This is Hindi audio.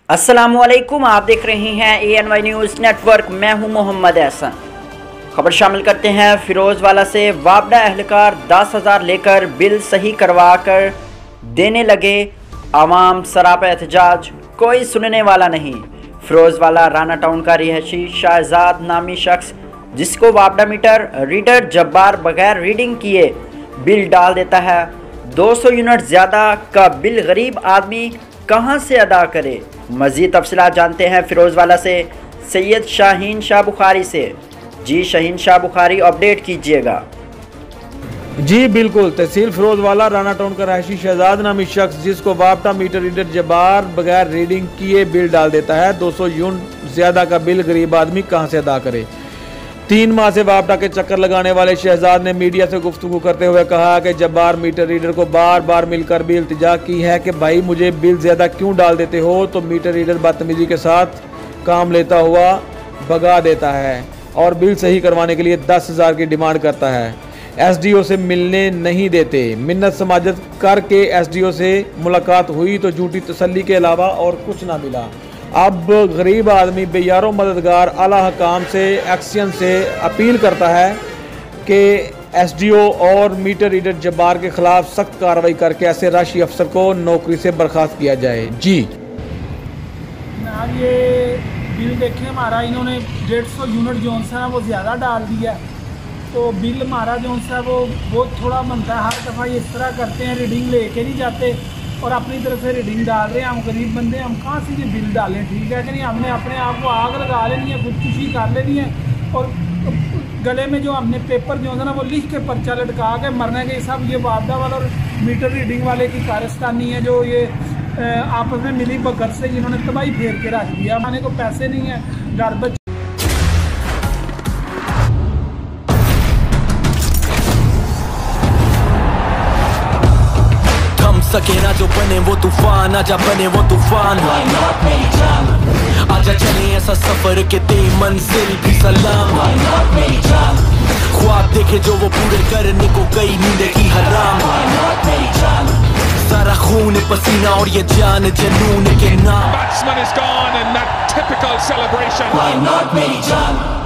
अस्सलामुअलैकुम, आप देख रहे हैं ANY न्यूज़ नेटवर्क। मैं हूं मोहम्मद एहसन। खबर शामिल करते हैं। फिरोजवाला से वापडा एहलकार 10,000 लेकर बिल सही करवा कर देने लगे, आवाम सरापा एहतजाज, कोई सुनने वाला नहीं। फिरोजवाला राना टाउन का रिहायशी शाहजाद नामी शख्स, जिसको वापडा मीटर रीडर जब्बार बगैर रीडिंग किए बिल डाल देता है। 200 यूनिट ज़्यादा का बिल गरीब आदमी कहां से अदा करे। मज़ीद तफसीलात जानते हैं फिरोजवाला से सैयद शाहीन शाह बुखारी से। जी शाहीन शाह बुखारी, अपडेट कीजिएगा। जी बिल्कुल, तहसील फिरोजवाला राना टाउन का रहायशी शहजाद नामी शख्स, जिसको वापडा मीटर रीडर जब्बार बगैर रीडिंग किए बिल डाल देता है। 200 यूनिट ज्यादा का बिल गरीब आदमी कहां से अदा करे। 3 माह से वापडा के चक्कर लगाने वाले शहजाद ने मीडिया से गुफ्तगू करते हुए कहा कि जब्बार मीटर रीडर को बार बार मिलकर भी इल्तिजा की है कि भाई मुझे बिल ज़्यादा क्यों डाल देते हो, तो मीटर रीडर बदतमीजी के साथ काम लेता हुआ भगा देता है और बिल सही करवाने के लिए 10,000 की डिमांड करता है। SDO से मिलने नहीं देते। मिन्नत समाजत करके SDO से मुलाकात हुई तो झूठी तसल्ली के अलावा और कुछ ना मिला। अब गरीब आदमी बेयारो मददगार आला हकाम से एक्शन से अपील करता है कि SDO और मीटर रीडर जब्बार के खिलाफ सख्त कार्रवाई करके ऐसे राशि अफसर को नौकरी से बर्खास्त किया जाए। जी आप ये बिल देखें, हमारा इन्होंने 150 यूनिट जो सा वो ज़्यादा डाल दिया, तो बिल हमारा जो सा वो बहुत थोड़ा बनता है। हर दफ़ा इस तरह करते हैं, रीडिंग लेके नहीं जाते और अपनी तरफ से रीडिंग डाल रहे हैं। हम गरीब बंदे, हम कहाँ से ये बिल डालें, ठीक है कि नहीं। हमने अपने आप को आग लगा लेनी है, खुदकुशी कर लेनी है और गले में जो हमने पेपर जो है ना वो लिख के पर्चा लटका के मरने के सब। ये वापडा वाला और मीटर रीडिंग वाले की कारस्तानी है, जो ये आपस में मिली भगत से जिन्होंने तबाही फेर के रख दिया। खाने को पैसे नहीं है, घर बच्चे सके ना जो बने वो तूफान, आजा बने वो तूफान। आजा चले ऐसा सफर के ते मंजिल भी सलाम। ख्वाब देखे जो वो पूरे करने को गई नींद की हराम। सारा खून पसीना और ये जान जनून के नाम। Batsman is gone and that typical celebration. Why not मेरी जान।